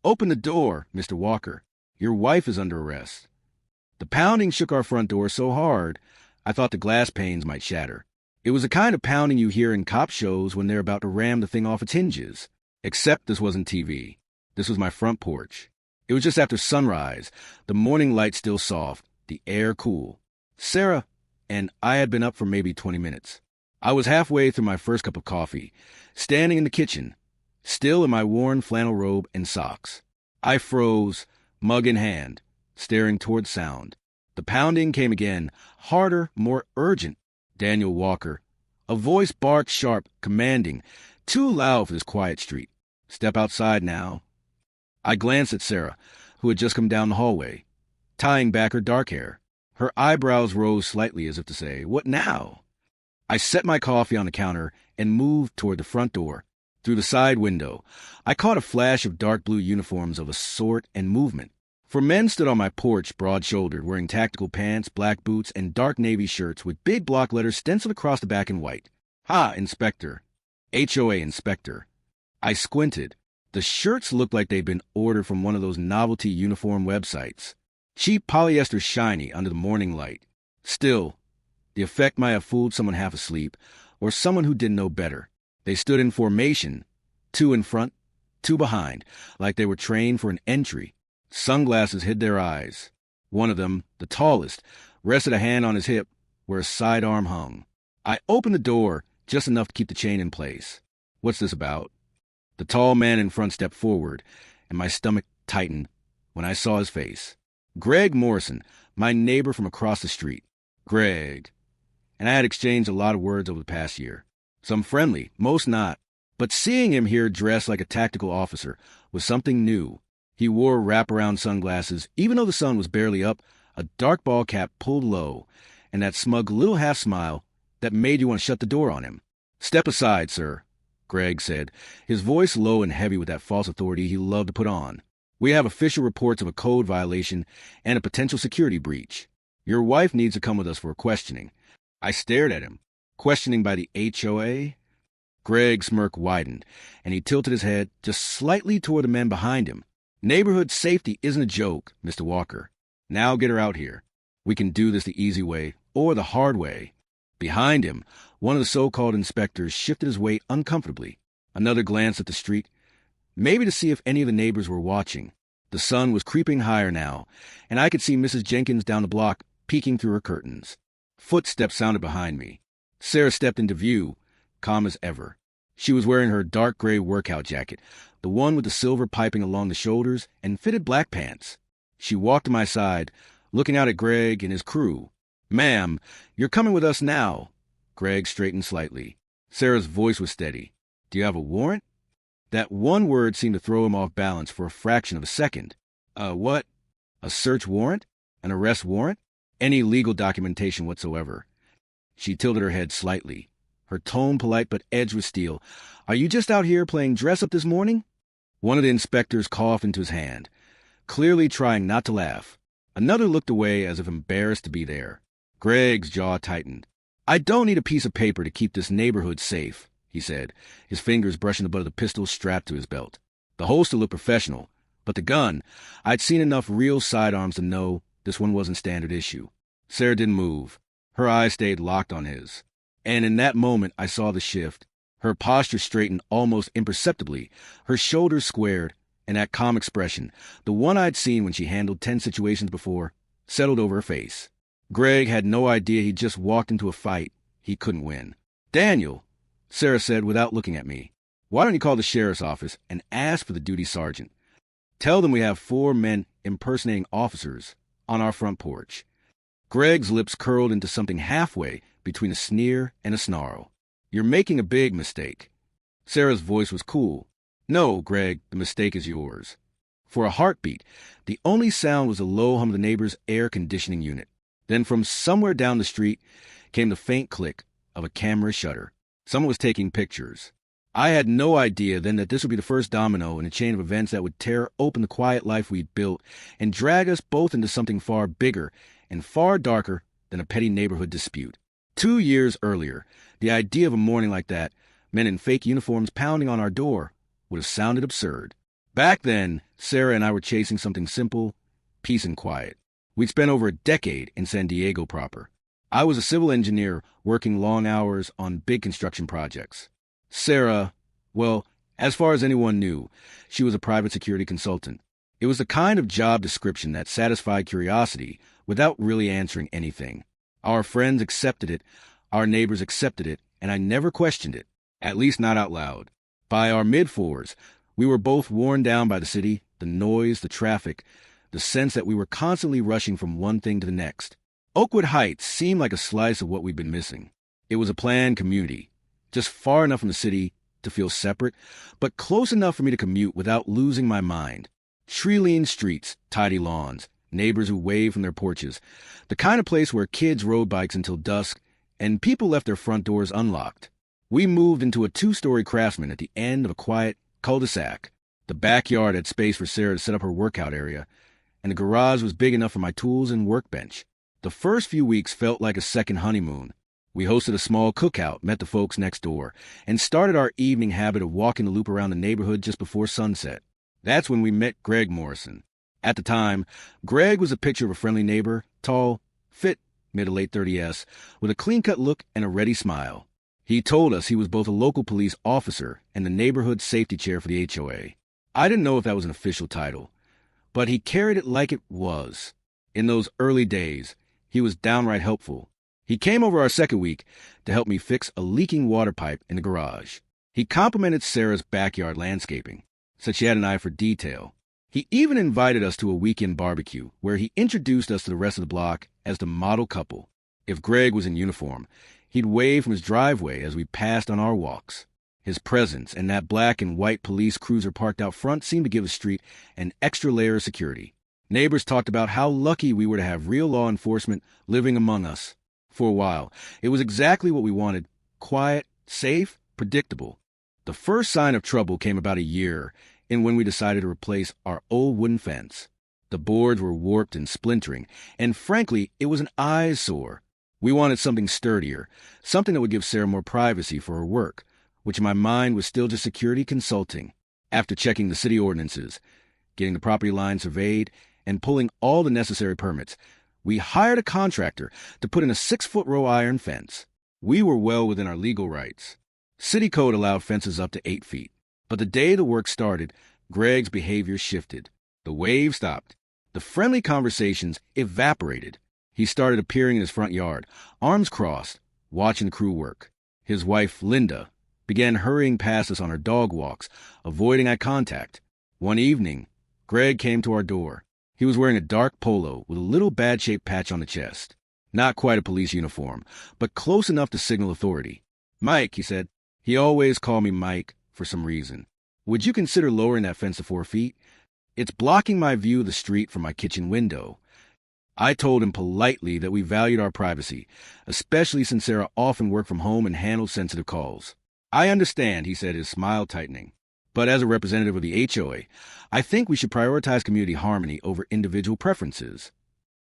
"Open the door, Mr. Walker. Your wife is under arrest." The pounding shook our front door so hard, I thought the glass panes might shatter. It was the kind of pounding you hear in cop shows when they're about to ram the thing off its hinges. Except this wasn't TV. This was my front porch. It was just after sunrise, the morning light still soft, the air cool. Sarah and I had been up for maybe 20 minutes. I was halfway through my first cup of coffee, standing in the kitchen, still in my worn flannel robe and socks. I froze, mug in hand, staring toward sound. The pounding came again, harder, more urgent. Daniel Walker. A voice barked sharp, commanding, too loud for this quiet street. "Step outside now." I glanced at Sarah, who had just come down the hallway, tying back her dark hair. Her eyebrows rose slightly as if to say, "What now?" I set my coffee on the counter and moved toward the front door. Through the side window, I caught a flash of dark blue uniforms of a sort and movement. For men stood on my porch, broad-shouldered, wearing tactical pants, black boots, and dark navy shirts with big block letters stenciled across the back in white. HOA Inspector. HOA Inspector. I squinted. The shirts looked like they'd been ordered from one of those novelty uniform websites. Cheap polyester shiny under the morning light. Still, the effect might have fooled someone half asleep, or someone who didn't know better. They stood in formation, two in front, two behind, like they were trained for an entry. Sunglasses hid their eyes. One of them, the tallest, rested a hand on his hip where a sidearm hung. I opened the door just enough to keep the chain in place. "What's this about?" The tall man in front stepped forward, and my stomach tightened when I saw his face. Greg Morrison, my neighbor from across the street. Greg. And I had exchanged a lot of words over the past year. Some friendly, most not. But seeing him here dressed like a tactical officer was something new. He wore wraparound sunglasses, even though the sun was barely up, a dark ball cap pulled low, and that smug little half-smile that made you want to shut the door on him. "Step aside, sir," Greg said, his voice low and heavy with that false authority he loved to put on. "We have official reports of a code violation and a potential security breach. Your wife needs to come with us for a questioning." I stared at him. Questioning by the HOA? Greg's smirk widened, and he tilted his head just slightly toward the men behind him. "Neighborhood safety isn't a joke, Mr. Walker. Now get her out here. We can do this the easy way, or the hard way." Behind him, one of the so-called inspectors shifted his weight uncomfortably. Another glance at the street, maybe to see if any of the neighbors were watching. The sun was creeping higher now, and I could see Mrs. Jenkins down the block peeking through her curtains. Footsteps sounded behind me. Sarah stepped into view, calm as ever. She was wearing her dark gray workout jacket, the one with the silver piping along the shoulders, and fitted black pants. She walked to my side, looking out at Greg and his crew. "Ma'am, you're coming with us now." Greg straightened slightly. Sarah's voice was steady. "Do you have a warrant?" That one word seemed to throw him off balance for a fraction of a second. What? A search warrant? An arrest warrant? Any legal documentation whatsoever. She tilted her head slightly, her tone polite but edged with steel. "Are you just out here playing dress-up this morning?" One of the inspectors coughed into his hand, clearly trying not to laugh. Another looked away as if embarrassed to be there. Greg's jaw tightened. "I don't need a piece of paper to keep this neighborhood safe," he said, his fingers brushing the butt of the pistol strapped to his belt. The holster looked professional, but the gun, I'd seen enough real sidearms to know this one wasn't standard issue. Sarah didn't move. Her eyes stayed locked on his. And in that moment, I saw the shift. Her posture straightened almost imperceptibly, her shoulders squared, and that calm expression, the one I'd seen when she handled 10 situations before, settled over her face. Greg had no idea he'd just walked into a fight he couldn't win. "Daniel," Sarah said without looking at me, "why don't you call the sheriff's office and ask for the duty sergeant? Tell them we have 4 men impersonating officers on our front porch." Greg's lips curled into something halfway between a sneer and a snarl. "You're making a big mistake." Sarah's voice was cool. "No, Greg, the mistake is yours." For a heartbeat, the only sound was the low hum of the neighbor's air conditioning unit. Then from somewhere down the street came the faint click of a camera shutter. Someone was taking pictures. I had no idea then that this would be the first domino in a chain of events that would tear open the quiet life we'd built and drag us both into something far bigger and far darker than a petty neighborhood dispute. 2 years earlier, the idea of a morning like that, men in fake uniforms pounding on our door, would have sounded absurd. Back then, Sarah and I were chasing something simple, peace and quiet. We'd spent over a decade in San Diego proper. I was a civil engineer working long hours on big construction projects. Sarah, well, as far as anyone knew, she was a private security consultant. It was the kind of job description that satisfied curiosity without really answering anything. Our friends accepted it, our neighbors accepted it, and I never questioned it, at least not out loud. By our mid-fours, we were both worn down by the city, the noise, the traffic, the sense that we were constantly rushing from one thing to the next. Oakwood Heights seemed like a slice of what we'd been missing. It was a planned community, just far enough from the city to feel separate, but close enough for me to commute without losing my mind. Tree-lined streets, tidy lawns, neighbors who waved from their porches, the kind of place where kids rode bikes until dusk and people left their front doors unlocked. We moved into a 2-story Craftsman at the end of a quiet cul-de-sac. The backyard had space for Sarah to set up her workout area, and the garage was big enough for my tools and workbench. The first few weeks felt like a second honeymoon. We hosted a small cookout, met the folks next door, and started our evening habit of walking the loop around the neighborhood just before sunset. That's when we met Greg Morrison. At the time, Greg was a picture of a friendly neighbor, tall, fit, mid to late 30s, with a clean-cut look and a ready smile. He told us he was both a local police officer and the neighborhood safety chair for the HOA. I didn't know if that was an official title, but he carried it like it was. In those early days, he was downright helpful. He came over our second week to help me fix a leaking water pipe in the garage. He complimented Sarah's backyard landscaping, said she had an eye for detail. He even invited us to a weekend barbecue where he introduced us to the rest of the block as the model couple. If Greg was in uniform, he'd wave from his driveway as we passed on our walks. His presence and that black and white police cruiser parked out front seemed to give the street an extra layer of security. Neighbors talked about how lucky we were to have real law enforcement living among us. For a while, it was exactly what we wanted: quiet, safe, predictable. The first sign of trouble came about a year in when we decided to replace our old wooden fence. The boards were warped and splintering, and frankly, it was an eyesore. We wanted something sturdier, something that would give Sarah more privacy for her work, which in my mind was still just security consulting. After checking the city ordinances, getting the property line surveyed, and pulling all the necessary permits, we hired a contractor to put in a 6-foot row iron fence. We were well within our legal rights. City code allowed fences up to 8 feet. But the day the work started, Greg's behavior shifted. The wave stopped. The friendly conversations evaporated. He started appearing in his front yard, arms crossed, watching the crew work. His wife, Linda, began hurrying past us on her dog walks, avoiding eye contact. One evening, Greg came to our door. He was wearing a dark polo with a little bad-shaped patch on the chest. Not quite a police uniform, but close enough to signal authority. "Mike," he said. He always called me Mike for some reason. "Would you consider lowering that fence to 4 feet? It's blocking my view of the street from my kitchen window." I told him politely that we valued our privacy, especially since Sarah often worked from home and handled sensitive calls. "I understand," he said, his smile tightening. "But as a representative of the HOA, I think we should prioritize community harmony over individual preferences."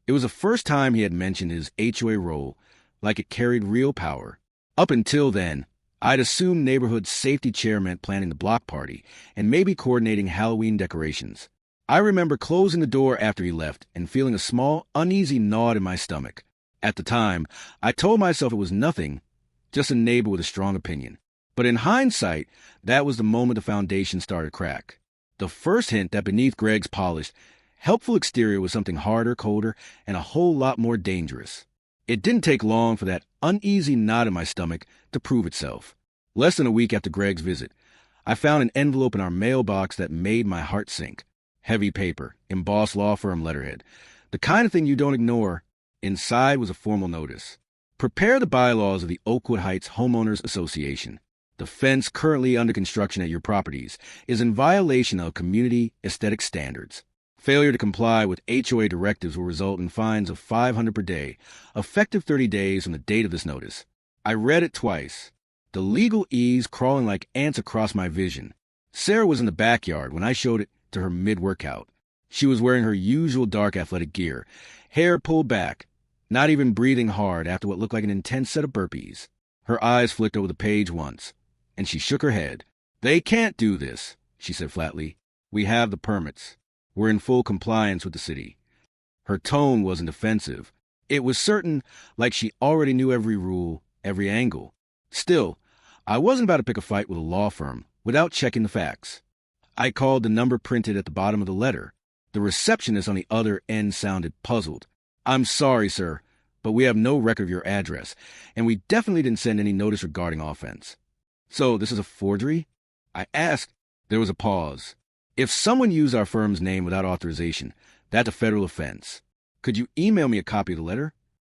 It was the first time he had mentioned his HOA role like it carried real power. Up until then, I'd assumed neighborhood safety chair meant planning the block party and maybe coordinating Halloween decorations. I remember closing the door after he left and feeling a small, uneasy gnawed in my stomach. At the time, I told myself it was nothing, just a neighbor with a strong opinion. But in hindsight, that was the moment the foundation started to crack. The first hint that beneath Greg's polished, helpful exterior was something harder, colder, and a whole lot more dangerous. It didn't take long for that uneasy knot in my stomach to prove itself. Less than a week after Greg's visit, I found an envelope in our mailbox that made my heart sink. Heavy paper, embossed law firm letterhead. The kind of thing you don't ignore. Inside was a formal notice. Prepare the bylaws of the Oakwood Heights Homeowners Association. The fence currently under construction at your properties is in violation of community aesthetic standards. Failure to comply with HOA directives will result in fines of $500 per day, effective 30 days from the date of this notice. I read it twice, the legal E's crawling like ants across my vision. Sarah was in the backyard when I showed it to her mid-workout. She was wearing her usual dark athletic gear, hair pulled back, not even breathing hard after what looked like an intense set of burpees. Her eyes flicked over the page once, and she shook her head. "They can't do this," she said flatly. We have the permits. We're in full compliance with the city. Her tone wasn't offensive. It was certain, like she already knew every rule, every angle. Still, I wasn't about to pick a fight with a law firm without checking the facts. I called the number printed at the bottom of the letter. The receptionist on the other end sounded puzzled. "I'm sorry, sir, but we have no record of your address, and we definitely didn't send any notice regarding offense." "So this is a forgery?" I asked. There was a pause. "If someone used our firm's name without authorization, that's a federal offense. Could you email me a copy of the letter?"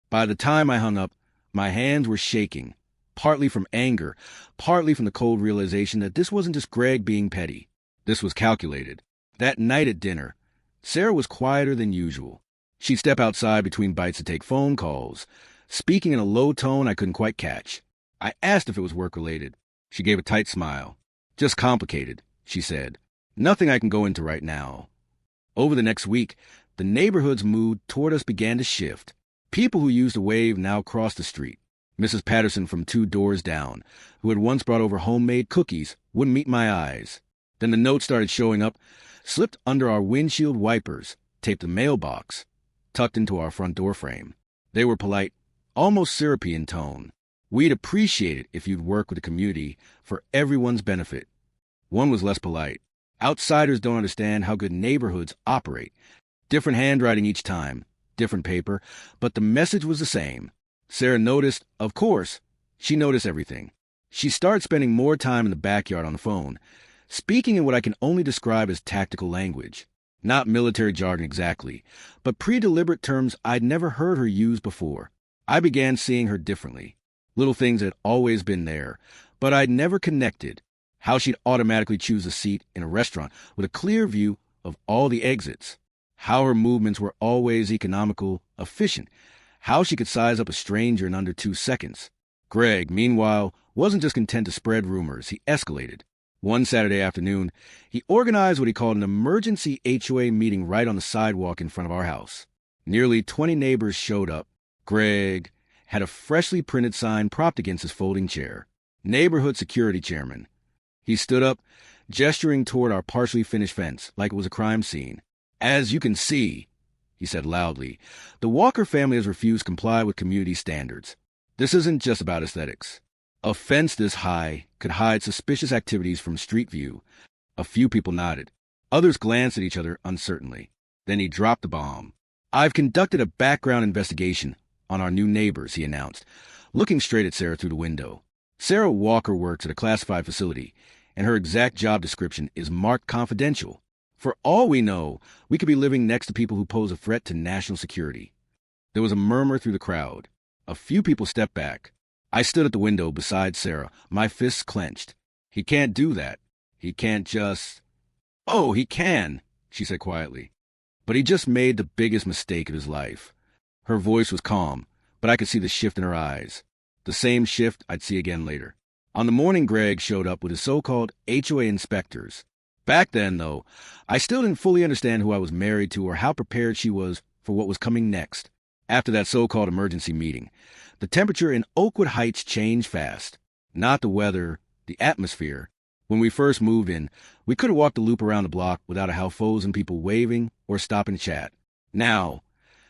By the time I hung up, my hands were shaking, partly from anger, partly from the cold realization that this wasn't just Greg being petty. This was calculated. That night at dinner, Sarah was quieter than usual. She'd step outside between bites to take phone calls, speaking in a low tone I couldn't quite catch. I asked if it was work-related. She gave a tight smile. "Just complicated," she said. "Nothing I can go into right now." Over the next week, the neighborhood's mood toward us began to shift. People who used to wave now crossed the street. Mrs. Patterson from 2 doors down, who had once brought over homemade cookies, wouldn't meet my eyes. Then the notes started showing up, slipped under our windshield wipers, taped the mailbox, tucked into our front door frame. They were polite, almost syrupy in tone. "We'd appreciate it if you'd work with the community for everyone's benefit." One was less polite. "Outsiders don't understand how good neighborhoods operate. Different handwriting each time, different paper, but the message was the same." Sarah noticed, of course. She noticed everything. She started spending more time in the backyard on the phone, speaking in what I can only describe as tactical language. Not military jargon exactly, but pre-deliberate terms I'd never heard her use before. I began seeing her differently. Little things had always been there, but I'd never connected. How she'd automatically choose a seat in a restaurant with a clear view of all the exits. How her movements were always economical, efficient. How she could size up a stranger in under 2 seconds. Greg, meanwhile, wasn't just content to spread rumors. He escalated. One Saturday afternoon, he organized what he called an emergency HOA meeting right on the sidewalk in front of our house. Nearly 20 neighbors showed up. Greg had a freshly printed sign propped against his folding chair. "Neighborhood Security Chairman." He stood up, gesturing toward our partially finished fence like it was a crime scene. "As you can see," he said loudly, "the Walker family has refused to comply with community standards. This isn't just about aesthetics. A fence this high could hide suspicious activities from street view." A few people nodded. Others glanced at each other uncertainly. Then he dropped the bomb. "I've conducted a background investigation on our new neighbors," he announced, looking straight at Sarah through the window. Sarah Walker works at a classified facility, and her exact job description is marked confidential. For all we know, we could be living next to people who pose a threat to national security. There was a murmur through the crowd. A few people stepped back. I stood at the window beside Sarah, my fists clenched. "He can't do that. He can't just—" "Oh, he can," she said quietly. "But he just made the biggest mistake of his life." Her voice was calm, but I could see the shift in her eyes. The same shift I'd see again later. On the morning Greg showed up with his so-called HOA inspectors. Back then, though, I still didn't fully understand who I was married to or how prepared she was for what was coming next. After that so-called emergency meeting, the temperature in Oakwood Heights changed fast. Not the weather, the atmosphere. When we first moved in, we could have walked the loop around the block without a half-foes and people waving or stopping to chat. Now,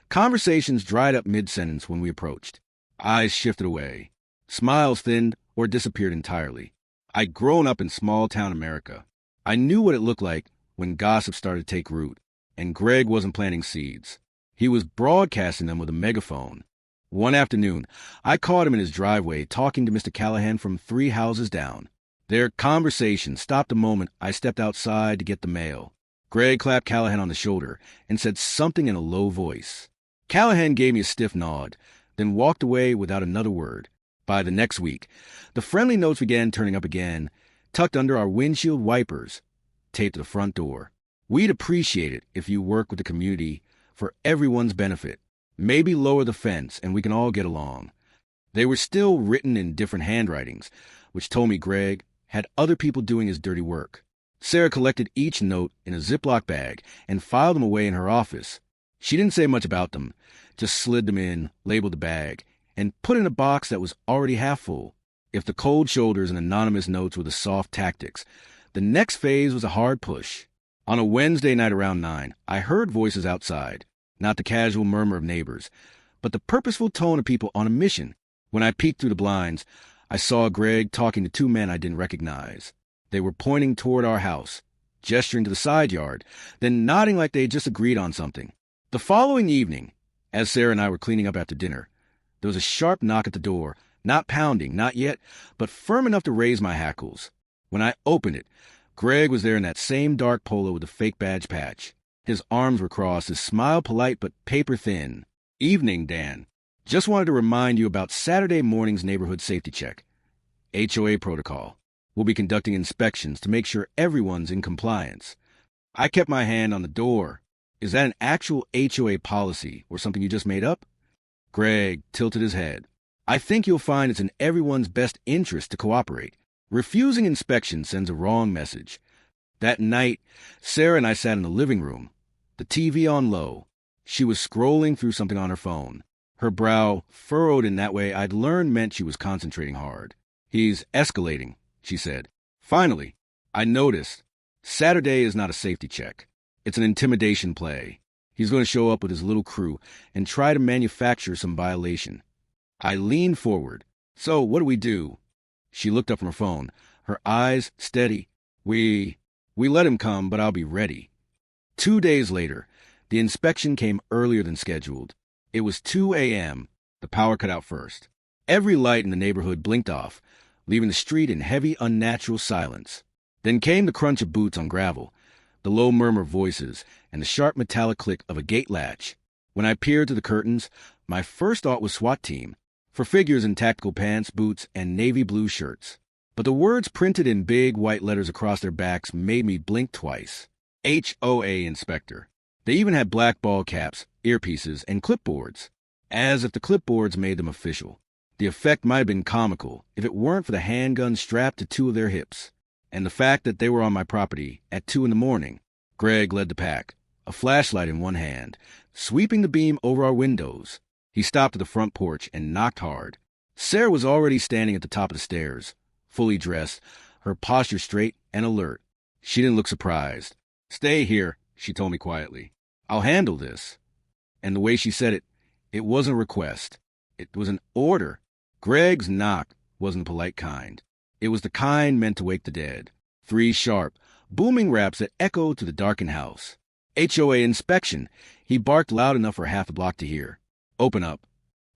conversations dried up mid-sentence when we approached. Eyes shifted away. Smiles thinned or disappeared entirely. I'd grown up in small-town America. I knew what it looked like when gossip started to take root, and Greg wasn't planting seeds. He was broadcasting them with a megaphone. One afternoon, I caught him in his driveway talking to Mr. Callahan from 3 houses down. Their conversation stopped the moment I stepped outside to get the mail. Greg clapped Callahan on the shoulder and said something in a low voice. Callahan gave me a stiff nod, then walked away without another word. By the next week, the friendly notes began turning up again, tucked under our windshield wipers, taped to the front door. "We'd appreciate it if you work with the community for everyone's benefit. Maybe lower the fence and we can all get along." They were still written in different handwritings, which told me Greg had other people doing his dirty work. Sarah collected each note in a Ziploc bag and filed them away in her office. She didn't say much about them, just slid them in, labeled the bag, and put in a box that was already half full. If the cold shoulders and anonymous notes were the soft tactics, the next phase was a hard push. On a Wednesday night around 9, I heard voices outside, not the casual murmur of neighbors, but the purposeful tone of people on a mission. When I peeked through the blinds, I saw Greg talking to two men I didn't recognize. They were pointing toward our house, gesturing to the side yard, then nodding like they had just agreed on something. The following evening, as Sarah and I were cleaning up after dinner, there was a sharp knock at the door, not pounding, not yet, but firm enough to raise my hackles. When I opened it, Greg was there in that same dark polo with the fake badge patch. His arms were crossed, his smile polite but paper-thin. "Evening, Dan. Just wanted to remind you about Saturday morning's neighborhood safety check. HOA protocol. We'll be conducting inspections to make sure everyone's in compliance." I kept my hand on the door. "Is that an actual HOA policy or something you just made up?" Greg tilted his head. "I think you'll find it's in everyone's best interest to cooperate. Refusing inspection sends a wrong message." That night, Sarah and I sat in the living room, the TV on low. She was scrolling through something on her phone. Her brow furrowed in that way I'd learned meant she was concentrating hard. "He's escalating," she said. "Finally, I noticed. Saturday is not a safety check. It's an intimidation play. He's going to show up with his little crew and try to manufacture some violation." I leaned forward. "So, what do we do?" She looked up from her phone, her eyes steady. We let him come, but I'll be ready." 2 days later, the inspection came earlier than scheduled. It was 2 a.m. The power cut out first. Every light in the neighborhood blinked off, leaving the street in heavy, unnatural silence. Then came the crunch of boots on gravel, the low murmur of voices, and the sharp metallic click of a gate latch. When I peered through the curtains, my first thought was SWAT team, for figures in tactical pants, boots, and navy blue shirts. But the words printed in big white letters across their backs made me blink twice. HOA Inspector. They even had black ball caps, earpieces, and clipboards, as if the clipboards made them official. The effect might have been comical if it weren't for the handgun strapped to two of their hips, and the fact that they were on my property at 2 in the morning. Greg led the pack, a flashlight in one hand, sweeping the beam over our windows. He stopped at the front porch and knocked hard. Sarah was already standing at the top of the stairs, fully dressed, her posture straight and alert. She didn't look surprised. "Stay here," she told me quietly. "I'll handle this." And the way she said it, it wasn't a request. It was an order. Greg's knock wasn't the polite kind. It was the kind meant to wake the dead. 3 sharp, booming raps that echoed to the darkened house. HOA inspection. He barked loud enough for half the block to hear. "Open up."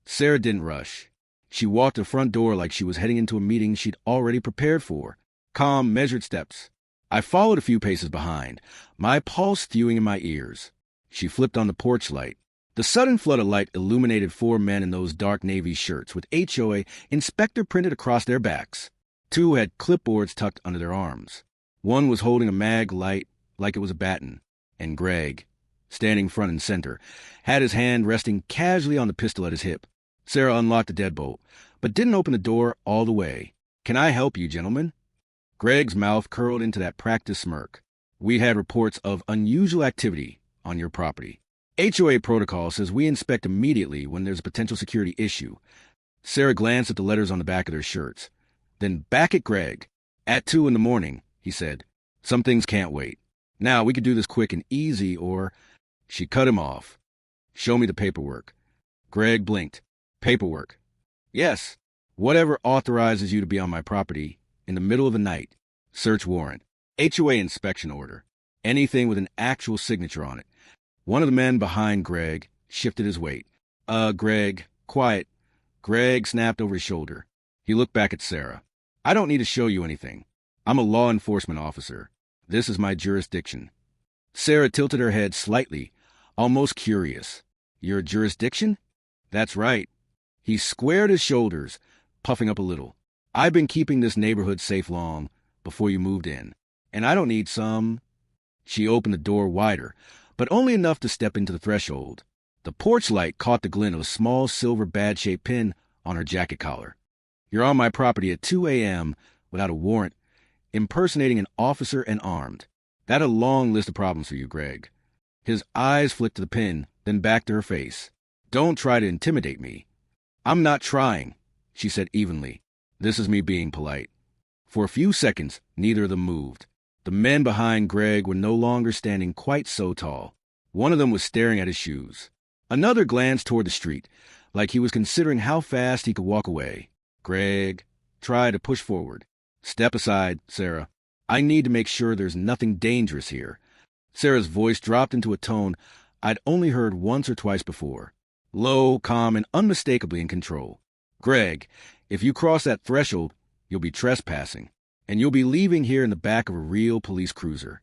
Sarah didn't rush. She walked to the front door like she was heading into a meeting she'd already prepared for. Calm, measured steps. I followed a few paces behind, my pulse stewing in my ears. She flipped on the porch light. The sudden flood of light illuminated 4 men in those dark navy shirts with HOA Inspector printed across their backs. 2 had clipboards tucked under their arms. One was holding a mag light like it was a baton. And Greg, standing front and center, had his hand resting casually on the pistol at his hip. Sarah unlocked the deadbolt, but didn't open the door all the way. "Can I help you, gentlemen?" Greg's mouth curled into that practiced smirk. "We had reports of unusual activity on your property. HOA protocol says we inspect immediately when there's a potential security issue." Sarah glanced at the letters on the back of their shirts, then back at Greg. "At 2 in the morning, he said. "Some things can't wait. Now, we could do this quick and easy, or—" She cut him off. "Show me the paperwork." Greg blinked. "Paperwork?" "Yes. Whatever authorizes you to be on my property in the middle of the night. Search warrant. HOA inspection order. Anything with an actual signature on it." One of the men behind Greg shifted his weight. Greg, quiet." Greg snapped over his shoulder. He looked back at Sarah. "I don't need to show you anything. I'm a law enforcement officer. This is my jurisdiction." Sarah tilted her head slightly, almost curious. "Your jurisdiction?" "That's right." He squared his shoulders, puffing up a little. "I've been keeping this neighborhood safe long before you moved in, and I don't need some—" She opened the door wider, but only enough to step into the threshold. The porch light caught the glint of a small silver badge-shaped pin on her jacket collar. "You're on my property at 2 a.m. without a warrant, impersonating an officer and armed. That's a long list of problems for you, Greg." His eyes flicked to the pin, then back to her face. "Don't try to intimidate me." "I'm not trying," she said evenly. "This is me being polite." For a few seconds, neither of them moved. The The men behind Greg were no longer standing quite so tall. One of them was staring at his shoes. Another glanced toward the street, like he was considering how fast he could walk away. Greg tried to push forward. "Step aside, Sarah. I need to make sure there's nothing dangerous here." Sarah's voice dropped into a tone I'd only heard once or twice before. Low, calm, and unmistakably in control. "Greg, if you cross that threshold, you'll be trespassing, and you'll be leaving here in the back of a real police cruiser."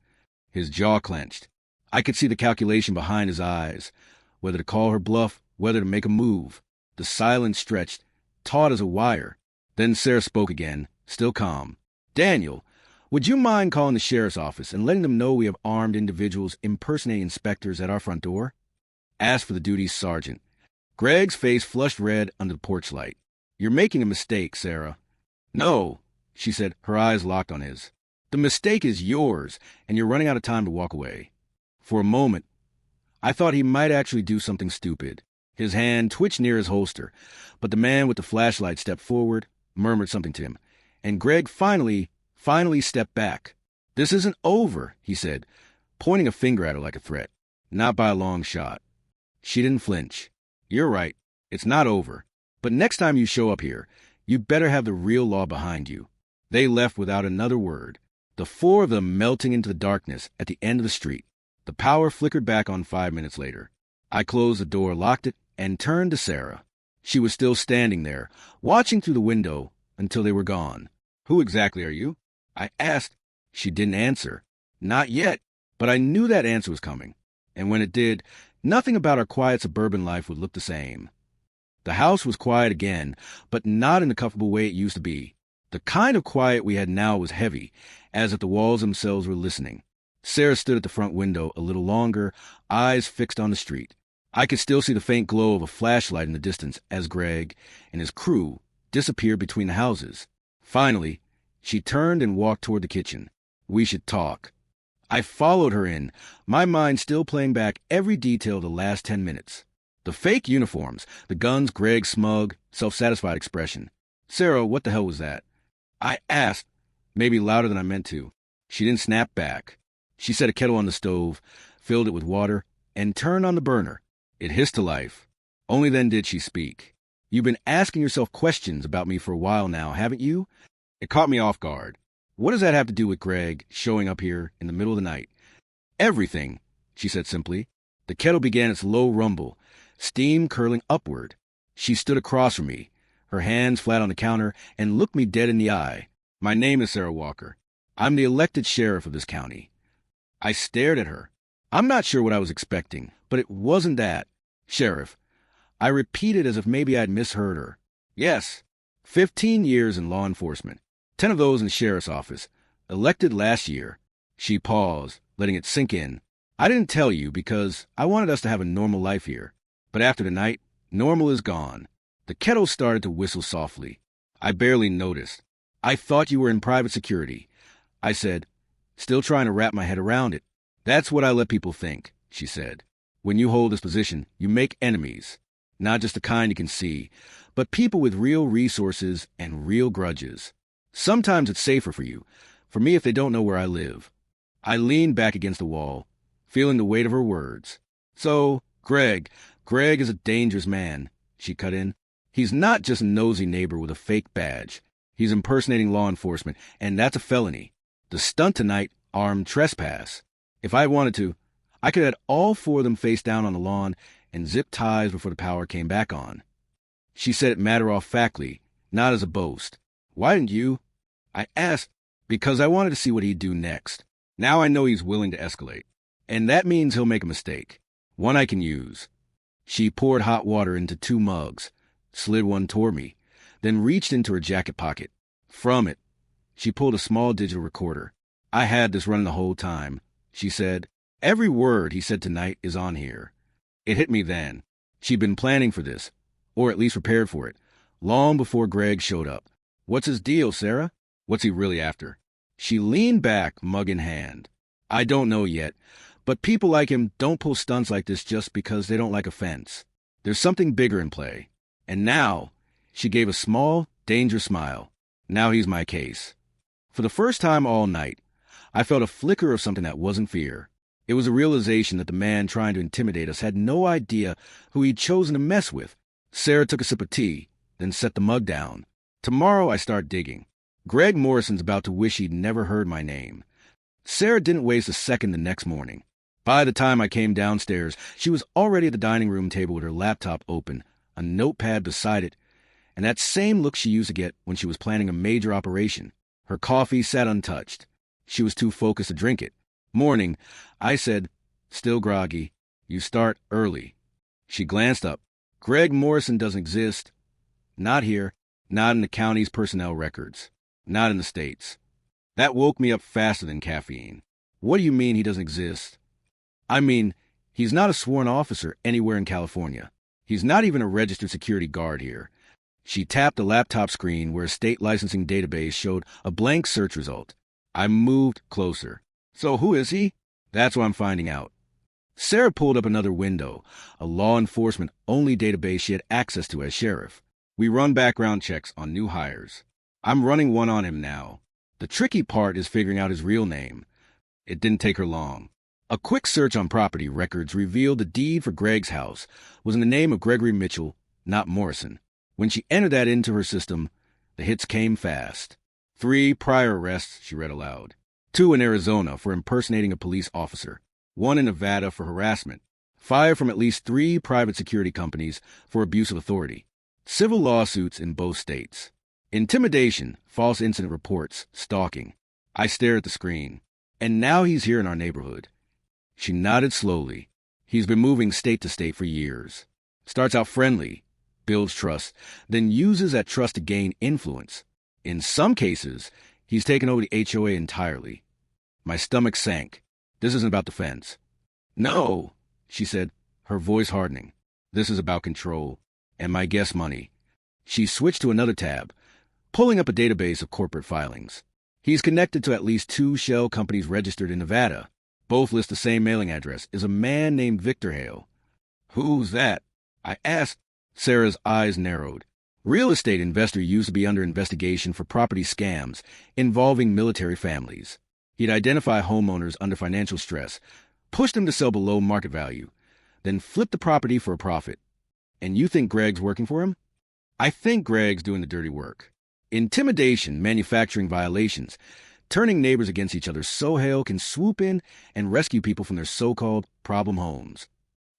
His jaw clenched. I could see the calculation behind his eyes, whether to call her bluff, whether to make a move. The silence stretched, taut as a wire. Then Sarah spoke again, still calm. "Daniel, would you mind calling the sheriff's office and letting them know we have armed individuals impersonating inspectors at our front door?" Asked for the duty sergeant. Greg's face flushed red under the porch light. "You're making a mistake, Sarah." "No," she said, her eyes locked on his. "The mistake is yours, and you're running out of time to walk away." For a moment, I thought he might actually do something stupid. His hand twitched near his holster, but the man with the flashlight stepped forward, murmured something to him, and Greg finally stepped back. "This isn't over," he said, pointing a finger at her like a threat. "Not by a long shot." She didn't flinch. "You're right. It's not over. But next time you show up here, you better have the real law behind you." They left without another word, the four of them melting into the darkness at the end of the street. The power flickered back on 5 minutes later. I closed the door, locked it, and turned to Sarah. She was still standing there, watching through the window until they were gone. "Who exactly are you?" I asked. She didn't answer. Not yet, but I knew that answer was coming. And when it did, nothing about our quiet suburban life would look the same. The house was quiet again, but not in the comfortable way it used to be. The kind of quiet we had now was heavy, as if the walls themselves were listening. Sarah stood at the front window a little longer, eyes fixed on the street. I could still see the faint glow of a flashlight in the distance as Greg and his crew disappeared between the houses. Finally, she turned and walked toward the kitchen. "We should talk." I followed her in, my mind still playing back every detail of the last 10 minutes. The fake uniforms, the guns, Greg's smug, self-satisfied expression. "Sarah, what the hell was that?" I asked, maybe louder than I meant to. She didn't snap back. She set a kettle on the stove, filled it with water, and turned on the burner. It hissed to life. Only then did she speak. "You've been asking yourself questions about me for a while now, haven't you?" It caught me off guard. What does that have to do with Greg showing up here in the middle of the night? "Everything," she said simply. The kettle began its low rumble, steam curling upward. She stood across from me, her hands flat on the counter, and looked me dead in the eye. "My name is Sarah Walker. I'm the elected sheriff of this county." I stared at her. I'm not sure what I was expecting, but it wasn't that. "Sheriff," I repeated as if maybe I'd misheard her. "Yes, 15 years in law enforcement, 10 of those in the sheriff's office, elected last year." She paused, letting it sink in. "I didn't tell you because I wanted us to have a normal life here. But after tonight, normal is gone." The kettle started to whistle softly. I barely noticed. "I thought you were in private security," I said, still trying to wrap my head around it. "That's what I let people think," she said. "When you hold this position, you make enemies. Not just the kind you can see, but people with real resources and real grudges. Sometimes it's safer for you, for me if they don't know where I live." I leaned back against the wall, feeling the weight of her words. "So, Greg is a dangerous man," she cut in. "He's not just a nosy neighbor with a fake badge. He's impersonating law enforcement, and that's a felony. The stunt tonight, armed trespass. If I wanted to, I could have all four of them face down on the lawn and zip ties before the power came back on." She said it matter-of-factly, not as a boast. "Why didn't you?" I asked. "Because I wanted to see what he'd do next. Now I know he's willing to escalate. And that means he'll make a mistake. One I can use." She poured hot water into 2 mugs, slid one toward me, then reached into her jacket pocket. From it, she pulled a small digital recorder. "I had this running the whole time," she said. "Every word he said tonight is on here." It hit me then. She'd been planning for this, or at least prepared for it, long before Greg showed up. "What's his deal, Sarah? What's he really after?" She leaned back, mug in hand. "I don't know yet, but people like him don't pull stunts like this just because they don't like offense. There's something bigger in play. And now," she gave a small, dangerous smile, "now he's my case." For the first time all night, I felt a flicker of something that wasn't fear. It was a realization that the man trying to intimidate us had no idea who he'd chosen to mess with. Sarah took a sip of tea, then set the mug down. Tomorrow I start digging. Greg Morrison's about to wish he'd never heard my name. Sarah didn't waste a second the next morning. By the time I came downstairs, she was already at the dining room table with her laptop open, a notepad beside it, and that same look she used to get when she was planning a major operation. Her coffee sat untouched. She was too focused to drink it. Morning, I said, still groggy, you start early. She glanced up. Greg Morrison doesn't exist. Not here, not in the county's personnel records, not in the states. That woke me up faster than caffeine. What do you mean he doesn't exist? I mean, he's not a sworn officer anywhere in California. He's not even a registered security guard here. She tapped the laptop screen where a state licensing database showed a blank search result. I moved closer. So who is he? That's what I'm finding out. Sarah pulled up another window, a law enforcement-only database she had access to as sheriff. We run background checks on new hires. I'm running one on him now. The tricky part is figuring out his real name. It didn't take her long. A quick search on property records revealed the deed for Greg's house was in the name of Gregory Mitchell, not Morrison. When she entered that into her system, the hits came fast. 3 prior arrests, she read aloud. 2 in Arizona for impersonating a police officer. 1 in Nevada for harassment. 5 from at least 3 private security companies for abuse of authority. Civil lawsuits in both states. Intimidation, false incident reports, stalking. I stared at the screen. And now he's here in our neighborhood. She nodded slowly. He's been moving state to state for years. Starts out friendly, builds trust, then uses that trust to gain influence. In some cases, he's taken over the HOA entirely. My stomach sank. This isn't about defense. No, she said, her voice hardening. This is about control, and my guest money. She switched to another tab, pulling up a database of corporate filings. He's connected to at least 2 shell companies registered in Nevada. Both list the same mailing address, is a man named Victor Hale. Who's that? I asked. Sarah's eyes narrowed. Real estate investor used to be under investigation for property scams involving military families. He'd identify homeowners under financial stress, push them to sell below market value, then flip the property for a profit. And you think Greg's working for him? I think Greg's doing the dirty work. Intimidation, manufacturing violations, turning neighbors against each other so Hale can swoop in and rescue people from their so-called problem homes.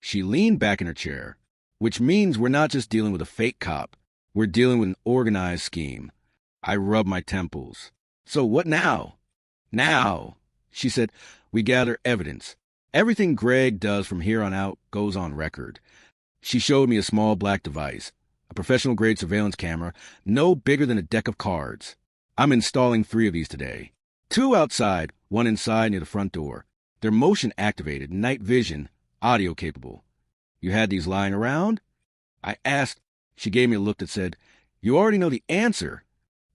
She leaned back in her chair, which means we're not just dealing with a fake cop. We're dealing with an organized scheme. I rubbed my temples. So what now? Now, she said, we gather evidence. Everything Greg does from here on out goes on record. She showed me a small black device, a professional-grade surveillance camera, no bigger than a deck of cards. I'm installing 3 of these today. 2 outside, 1 inside near the front door. They're motion-activated, night vision, audio-capable. You had these lying around? I asked. She gave me a look that said, you already know the answer.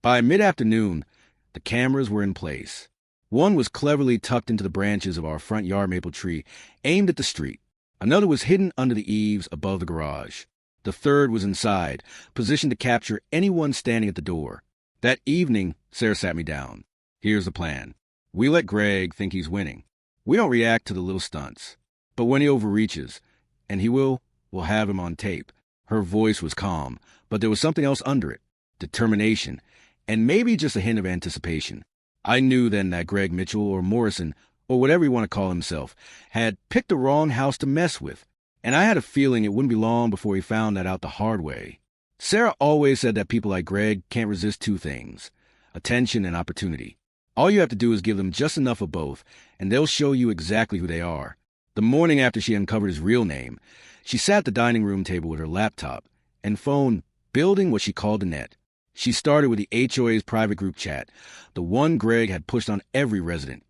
By mid-afternoon, the cameras were in place. One was cleverly tucked into the branches of our front yard maple tree, aimed at the street. Another was hidden under the eaves above the garage. The third was inside, positioned to capture anyone standing at the door. That evening, Sarah sat me down. Here's the plan. We let Greg think he's winning. We don't react to the little stunts. But when he overreaches, and he will, we'll have him on tape. Her voice was calm, but there was something else under it. Determination, and maybe just a hint of anticipation. I knew then that Greg Mitchell or Morrison, or whatever you want to call himself, had picked the wrong house to mess with. And I had a feeling it wouldn't be long before he found that out the hard way. Sarah always said that people like Greg can't resist 2 things, attention and opportunity. All you have to do is give them just enough of both, and they'll show you exactly who they are. The morning after she uncovered his real name, she sat at the dining room table with her laptop and phone, building what she called the net. She started with the HOA's private group chat, the one Greg had pushed on every resident,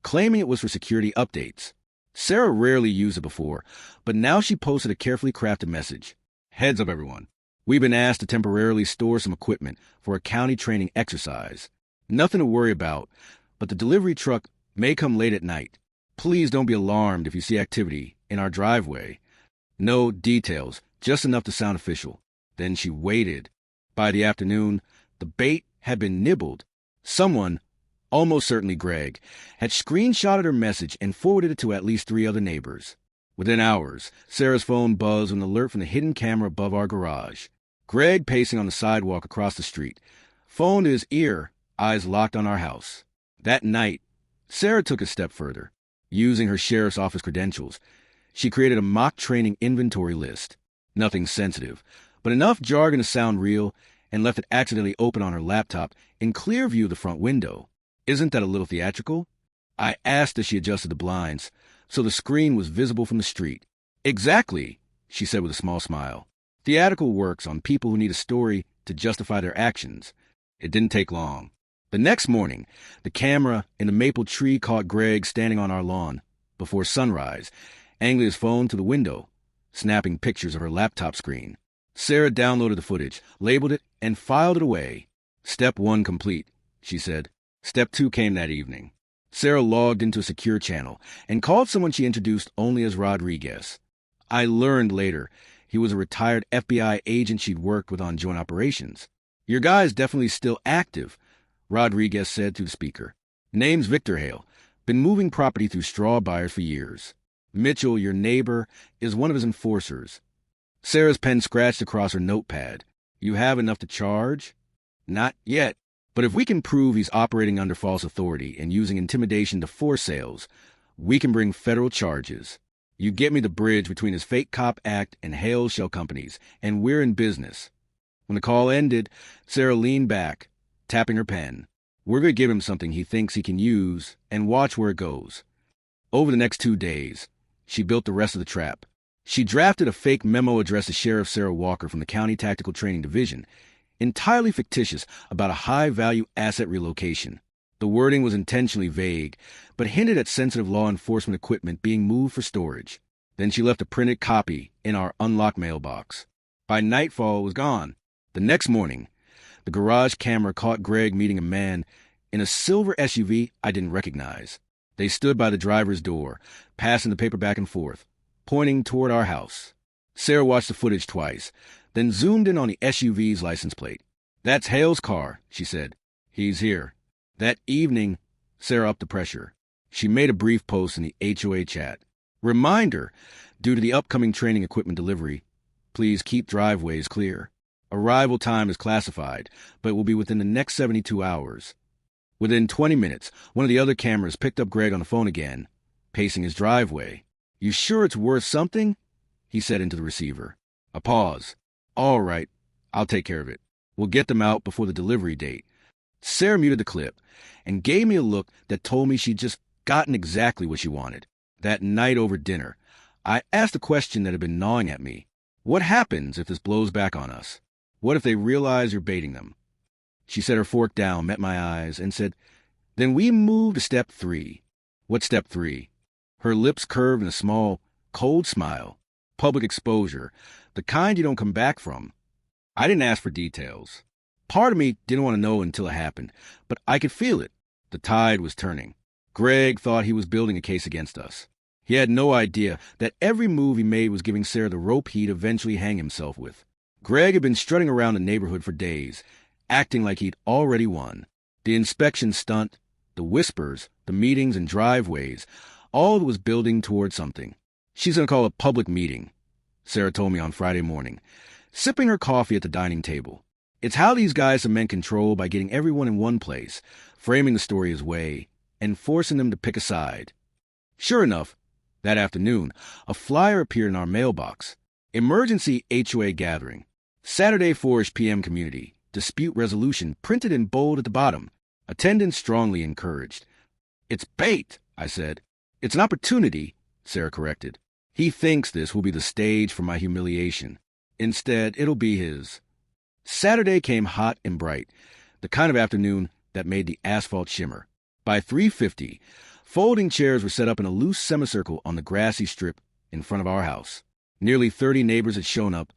claiming it was for security updates. Sarah rarely used it before, but now she posted a carefully crafted message. Heads up, everyone. We've been asked to temporarily store some equipment for a county training exercise. Nothing to worry about, but the delivery truck may come late at night. Please don't be alarmed if you see activity in our driveway. No details, just enough to sound official. Then she waited. By the afternoon, the bait had been nibbled. Someone, Almost certainly Greg had screenshotted her message and forwarded it to at least 3 other neighbors. Within hours, Sarah's phone buzzed with an alert from the hidden camera above our garage. Greg pacing on the sidewalk across the street, phone to his ear, eyes locked on our house. That night, Sarah took a step further. Using her sheriff's office credentials, she created a mock training inventory list. Nothing sensitive, but enough jargon to sound real, and left it accidentally open on her laptop in clear view of the front window. Isn't that a little theatrical? I asked as she adjusted the blinds, so the screen was visible from the street. Exactly, she said with a small smile. Theatrical works on people who need a story to justify their actions. It didn't take long. The next morning, the camera in the maple tree caught Greg standing on our lawn before sunrise, angling his phone to the window, snapping pictures of her laptop screen. Sarah downloaded the footage, labeled it, and filed it away. Step 1 complete, she said. Step 2 came that evening. Sarah logged into a secure channel and called someone she introduced only as Rodriguez. I learned later he was a retired FBI agent she'd worked with on joint operations. Your guy's definitely still active, Rodriguez said through the speaker. Name's Victor Hale. Been moving property through straw buyers for years. Mitchell, your neighbor, is one of his enforcers. Sarah's pen scratched across her notepad. You have enough to charge? Not yet. But if we can prove he's operating under false authority and using intimidation to force sales, we can bring federal charges. You get me the bridge between his fake cop act and Hale's shell companies, and we're in business. When the call ended, Sarah leaned back, tapping her pen. We're going to give him something he thinks he can use and watch where it goes. Over the next 2 days, she built the rest of the trap. She drafted a fake memo addressed to Sheriff Sarah Walker from the County Tactical Training Division, entirely fictitious, about a high-value asset relocation. The wording was intentionally vague, but hinted at sensitive law enforcement equipment being moved for storage. Then she left a printed copy in our unlocked mailbox. By nightfall, it was gone. The next morning, the garage camera caught Greg meeting a man in a silver SUV I didn't recognize. They stood by the driver's door, passing the paper back and forth, pointing toward our house. Sarah watched the footage twice, then zoomed in on the SUV's license plate. That's Hale's car, she said. He's here. That evening, Sarah upped the pressure. She made a brief post in the HOA chat. Reminder, due to the upcoming training equipment delivery, please keep driveways clear. Arrival time is classified, but will be within the next 72 hours. Within 20 minutes, one of the other cameras picked up Greg on the phone again, pacing his driveway. You sure it's worth something? He said into the receiver. A pause. All right, I'll take care of it. We'll get them out before the delivery date. Sarah muted the clip and gave me a look that told me she'd just gotten exactly what she wanted. That night over dinner, I asked a question that had been gnawing at me. What happens if this blows back on us? What if they realize you're baiting them? She set her fork down, met my eyes, and said, Then we move to step 3. What's step 3? Her lips curved in a small, cold smile. Public exposure, the kind you don't come back from. I didn't ask for details. Part of me didn't want to know until it happened, but I could feel it. The tide was turning. Greg thought he was building a case against us. He had no idea that every move he made was giving Sarah the rope he'd eventually hang himself with. Greg had been strutting around the neighborhood for days, acting like he'd already won. The inspection stunt, the whispers, the meetings and driveways, all was building toward something. She's going to call a public meeting, Sarah told me on Friday morning, sipping her coffee at the dining table. It's how these guys cement control by getting everyone in one place, framing the story his way, and forcing them to pick a side. Sure enough, that afternoon, a flyer appeared in our mailbox. Emergency HOA gathering. Saturday 4-ish p.m. community. Dispute resolution printed in bold at the bottom. Attendance strongly encouraged. It's bait, I said. It's an opportunity, Sarah corrected. He thinks this will be the stage for my humiliation. Instead, it'll be his. Saturday came hot and bright, the kind of afternoon that made the asphalt shimmer. By 3:50, folding chairs were set up in a loose semicircle on the grassy strip in front of our house. Nearly 30 neighbors had shown up,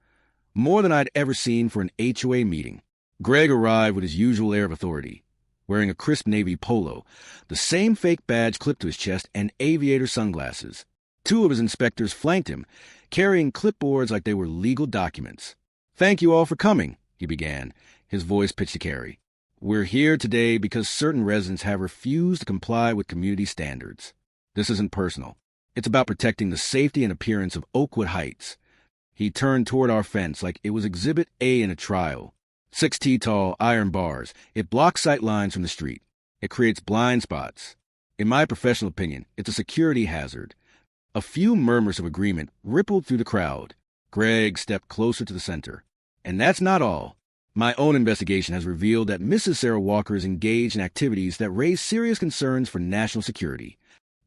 more than I'd ever seen for an HOA meeting. Greg arrived with his usual air of authority, wearing a crisp navy polo, the same fake badge clipped to his chest, and aviator sunglasses. 2 of his inspectors flanked him, carrying clipboards like they were legal documents. Thank you all for coming, he began, his voice pitched to Carrie. We're here today because certain residents have refused to comply with community standards. This isn't personal. It's about protecting the safety and appearance of Oakwood Heights. He turned toward our fence like it was Exhibit A in a trial. 6 feet tall iron bars. It blocks sight lines from the street. It creates blind spots. In my professional opinion, it's a security hazard. A few murmurs of agreement rippled through the crowd. Greg stepped closer to the center. And that's not all. My own investigation has revealed that Mrs. Sarah Walker is engaged in activities that raise serious concerns for national security.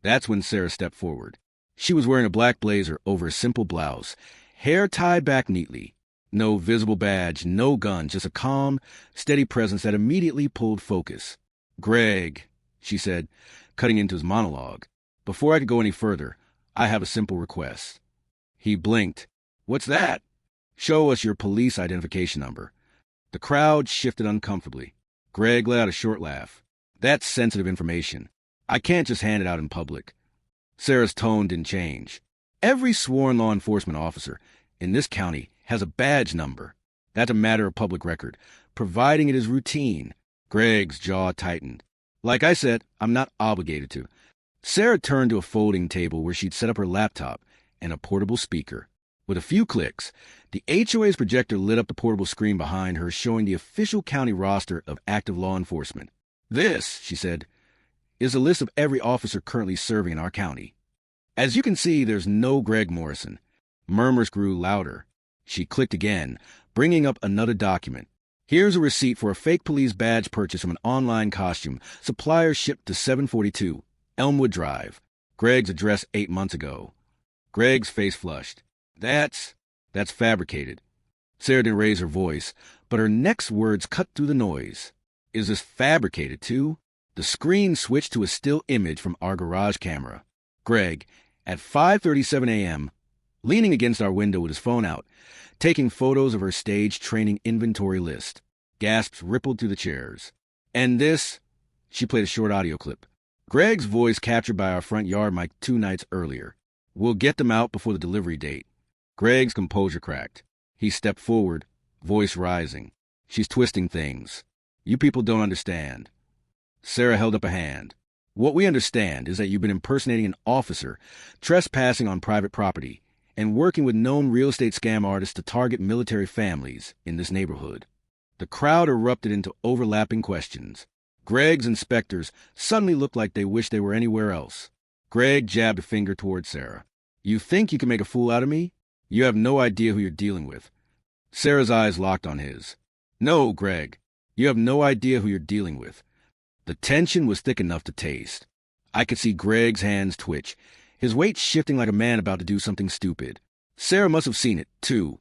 That's when Sarah stepped forward. She was wearing a black blazer over a simple blouse, hair tied back neatly. No visible badge, no gun, just a calm, steady presence that immediately pulled focus. "Greg," she said, cutting into his monologue. "Before I could go any further, I have a simple request." He blinked. "What's that?" "Show us your police identification number." The crowd shifted uncomfortably. Greg let out a short laugh. "That's sensitive information. I can't just hand it out in public." Sarah's tone didn't change. "Every sworn law enforcement officer in this county has a badge number. That's a matter of public record, providing it is routine." Greg's jaw tightened. "Like I said, I'm not obligated to." Sarah turned to a folding table where she'd set up her laptop and a portable speaker. With a few clicks, the HOA's projector lit up the portable screen behind her, showing the official county roster of active law enforcement. "This," she said, "is a list of every officer currently serving in our county. As you can see, there's no Greg Morrison." Murmurs grew louder. She clicked again, bringing up another document. "Here's a receipt for a fake police badge purchase from an online costume supplier shipped to 742 Elmwood Drive. Greg's address 8 months ago." Greg's face flushed. That's fabricated." Sarah didn't raise her voice, but her next words cut through the noise. "Is this fabricated, too?" The screen switched to a still image from our garage camera. Greg, at 5:37 a.m., leaning against our window with his phone out, taking photos of her stage training inventory list. Gasps rippled through the chairs. "And this?" She played a short audio clip. Greg's voice captured by our front yard mic 2 nights earlier. "We'll get them out before the delivery date." Greg's composure cracked. He stepped forward, voice rising. "She's twisting things. You people don't understand." Sarah held up a hand. "What we understand is that you've been impersonating an officer, trespassing on private property, and working with known real estate scam artists to target military families in this neighborhood." The crowd erupted into overlapping questions. Greg's inspectors suddenly looked like they wished they were anywhere else. Greg jabbed a finger toward Sarah. "You think you can make a fool out of me? You have no idea who you're dealing with." Sarah's eyes locked on his. "No, Greg, you have no idea who you're dealing with." The tension was thick enough to taste. I could see Greg's hands twitch, his weight shifting like a man about to do something stupid. Sarah must have seen it, too,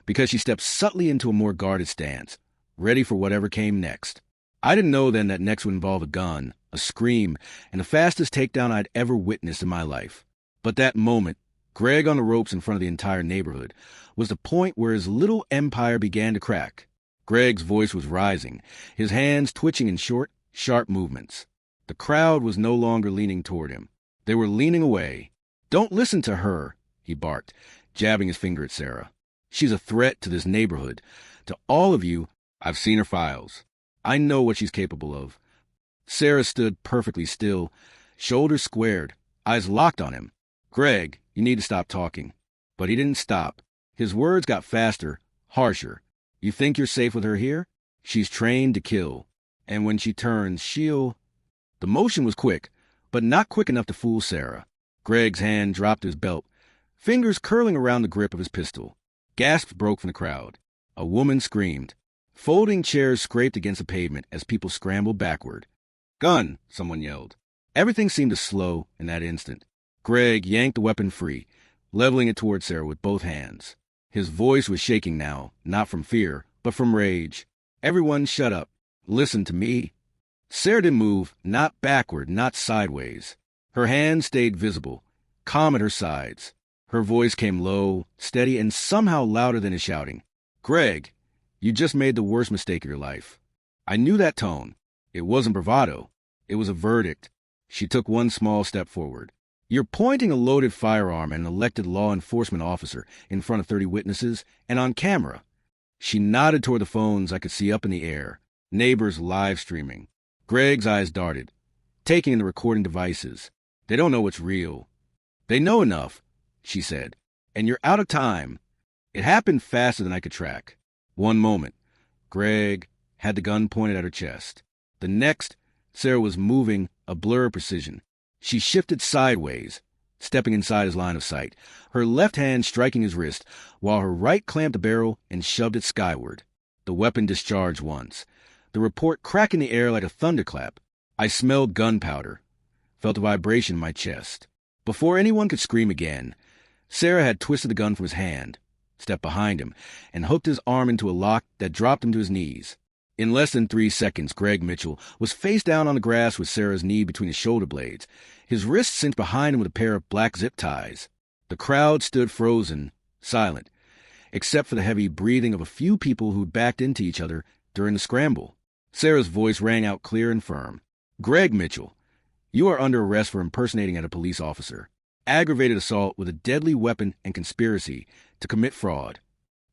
because she stepped subtly into a more guarded stance, ready for whatever came next. I didn't know then that next would involve a gun, a scream, and the fastest takedown I'd ever witnessed in my life. But that moment, Greg on the ropes in front of the entire neighborhood, was the point where his little empire began to crack. Greg's voice was rising, his hands twitching in short, sharp movements. The crowd was no longer leaning toward him. They were leaning away. "Don't listen to her," he barked, jabbing his finger at Sarah. "She's a threat to this neighborhood. To all of you, I've seen her files. I know what she's capable of." Sarah stood perfectly still, shoulders squared, eyes locked on him. "Greg, you need to stop talking." But he didn't stop. His words got faster, harsher. "You think you're safe with her here? She's trained to kill. And when she turns, she'll..." The motion was quick, but not quick enough to fool Sarah. Greg's hand dropped to his belt, fingers curling around the grip of his pistol. Gasps broke from the crowd. A woman screamed. Folding chairs scraped against the pavement as people scrambled backward. "Gun!" someone yelled. Everything seemed to slow in that instant. Greg yanked the weapon free, leveling it toward Sarah with both hands. His voice was shaking now, not from fear, but from rage. "Everyone shut up. Listen to me." Sarah didn't move, not backward, not sideways. Her hands stayed visible, calm at her sides. Her voice came low, steady, and somehow louder than his shouting. "Greg, you just made the worst mistake of your life." I knew that tone. It wasn't bravado. It was a verdict. She took one small step forward. "You're pointing a loaded firearm at an elected law enforcement officer in front of 30 witnesses and on camera." She nodded toward the phones I could see up in the air. Neighbors live streaming. Greg's eyes darted, taking in the recording devices. They don't know what's real. They know enough, she said. And you're out of time. It happened faster than I could track. One moment, Greg had the gun pointed at her chest. The next, Sarah was moving, a blur of precision. She shifted sideways, stepping inside his line of sight, her left hand striking his wrist, while her right clamped the barrel and shoved it skyward. The weapon discharged once. The report cracked in the air like a thunderclap. I smelled gunpowder, felt a vibration in my chest. Before anyone could scream again, Sarah had twisted the gun from his hand, stepped behind him, and hooked his arm into a lock that dropped him to his knees. In less than 3 seconds, Greg Mitchell was face down on the grass with Sarah's knee between his shoulder blades, his wrist cinched behind him with a pair of black zip ties. The crowd stood frozen, silent, except for the heavy breathing of a few people who'd backed into each other during the scramble. Sarah's voice rang out clear and firm. Greg Mitchell, you are under arrest for impersonating a police officer, aggravated assault with a deadly weapon, and conspiracy to commit fraud.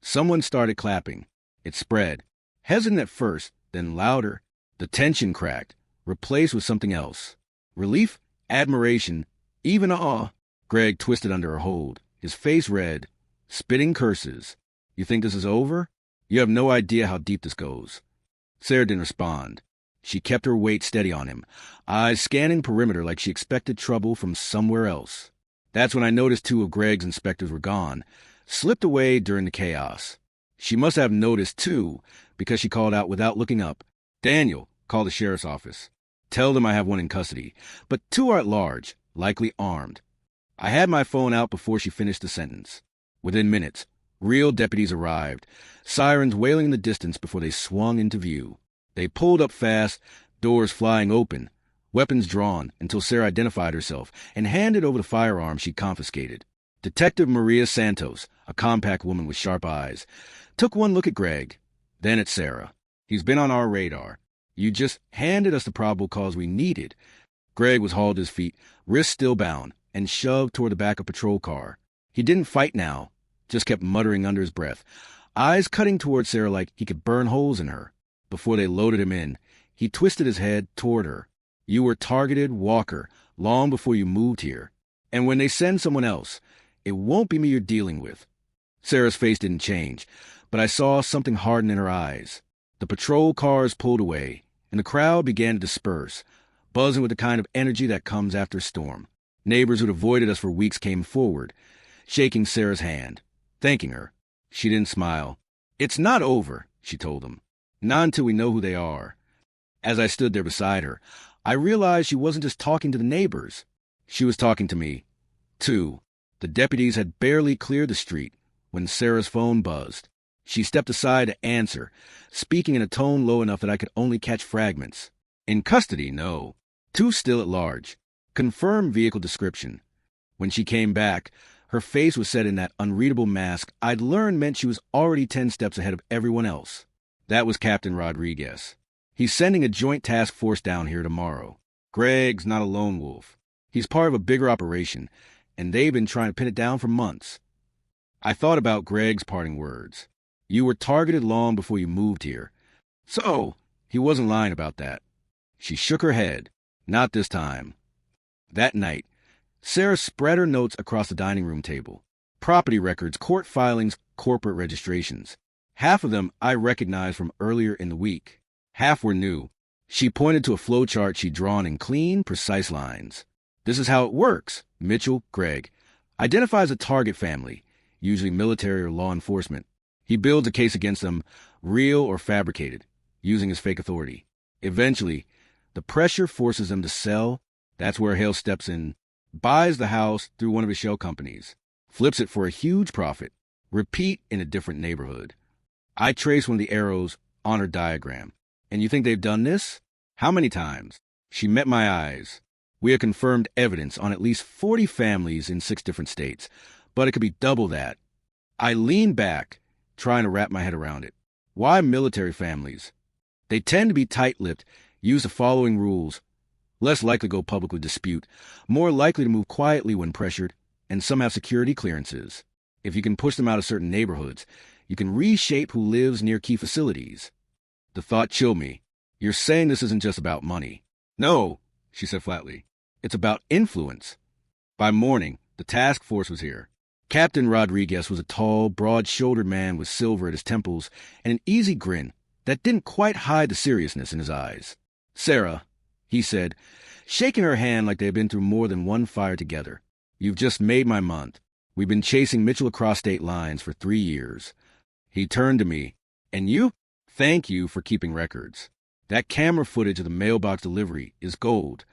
Someone started clapping. It spread. Hesitant at first, then louder. The tension cracked, replaced with something else. Relief, admiration, even awe. Greg twisted under her hold, his face red, spitting curses. You think this is over? You have no idea how deep this goes. Sarah didn't respond. She kept her weight steady on him, eyes scanning perimeter like she expected trouble from somewhere else. That's when I noticed 2 of Greg's inspectors were gone, slipped away during the chaos. She must have noticed, too, because she called out without looking up. Daniel, call the sheriff's office. Tell them I have one in custody, but 2 are at large, likely armed. I had my phone out before she finished the sentence. Within minutes, real deputies arrived, sirens wailing in the distance before they swung into view. They pulled up fast, doors flying open, weapons drawn until Sarah identified herself and handed over the firearm she'd confiscated. Detective Maria Santos, a compact woman with sharp eyes, took one look at Greg, then at Sarah. He's been on our radar. You just handed us the probable cause we needed. Greg was hauled to his feet, wrists still bound, and shoved toward the back of a patrol car. He didn't fight now, just kept muttering under his breath, eyes cutting toward Sarah like he could burn holes in her. Before they loaded him in, he twisted his head toward her. You were targeted, Walker, long before you moved here. And when they send someone else, it won't be me you're dealing with. Sarah's face didn't change, but I saw something harden in her eyes. The patrol cars pulled away, and the crowd began to disperse, buzzing with the kind of energy that comes after a storm. Neighbors who'd avoided us for weeks came forward, shaking Sarah's hand, thanking her. She didn't smile. It's not over, she told them. Not until we know who they are. As I stood there beside her, I realized she wasn't just talking to the neighbors. She was talking to me, too. The deputies had barely cleared the street when Sarah's phone buzzed. She stepped aside to answer, speaking in a tone low enough that I could only catch fragments. In custody, no. 2 still at large. Confirmed vehicle description. When she came back, her face was set in that unreadable mask I'd learned meant she was already 10 steps ahead of everyone else. That was Captain Rodriguez. He's sending a joint task force down here tomorrow. Greg's not a lone wolf. He's part of a bigger operation, and they've been trying to pin it down for months. I thought about Greg's parting words. You were targeted long before you moved here. So, he wasn't lying about that. She shook her head. Not this time. That night, Sarah spread her notes across the dining room table. Property records, court filings, corporate registrations. Half of them I recognized from earlier in the week. Half were new. She pointed to a flowchart she'd drawn in clean, precise lines. This is how it works. Mitchell, Greg, identifies a target family, usually military or law enforcement. He builds a case against them, real or fabricated, using his fake authority. Eventually, the pressure forces them to sell. That's where Hale steps in, buys the house through one of his shell companies, flips it for a huge profit. Repeat in a different neighborhood. I trace one of the arrows on her diagram. And you think they've done this? How many times? She met my eyes. We have confirmed evidence on at least 40 families in 6 different states, but it could be double that. I leaned back, trying to wrap my head around it. Why military families? They tend to be tight-lipped, use the following rules. Less likely to go public with dispute, more likely to move quietly when pressured, and some have security clearances. If you can push them out of certain neighborhoods, you can reshape who lives near key facilities. The thought chilled me. You're saying this isn't just about money. No, she said flatly. It's about influence. By morning, the task force was here. Captain Rodriguez was a tall, broad-shouldered man with silver at his temples and an easy grin that didn't quite hide the seriousness in his eyes. Sarah, he said, shaking her hand like they had been through more than one fire together. You've just made my month. We've been chasing Mitchell across state lines for 3 years. He turned to me. And you? Thank you for keeping records. That camera footage of the mailbox delivery is gold.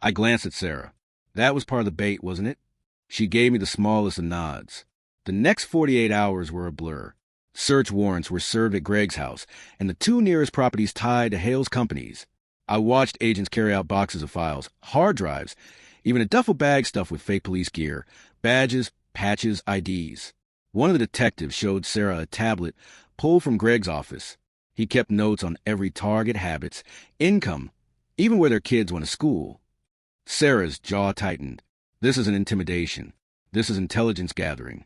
I glanced at Sarah. That was part of the bait, wasn't it? She gave me the smallest of nods. The next 48 hours were a blur. Search warrants were served at Greg's house, and the 2 nearest properties tied to Hale's companies. I watched agents carry out boxes of files, hard drives, even a duffel bag stuffed with fake police gear, badges, patches, IDs. One of the detectives showed Sarah a tablet pulled from Greg's office. He kept notes on every target, habits, income, even where their kids went to school. Sarah's jaw tightened. This is an intimidation. This is intelligence gathering.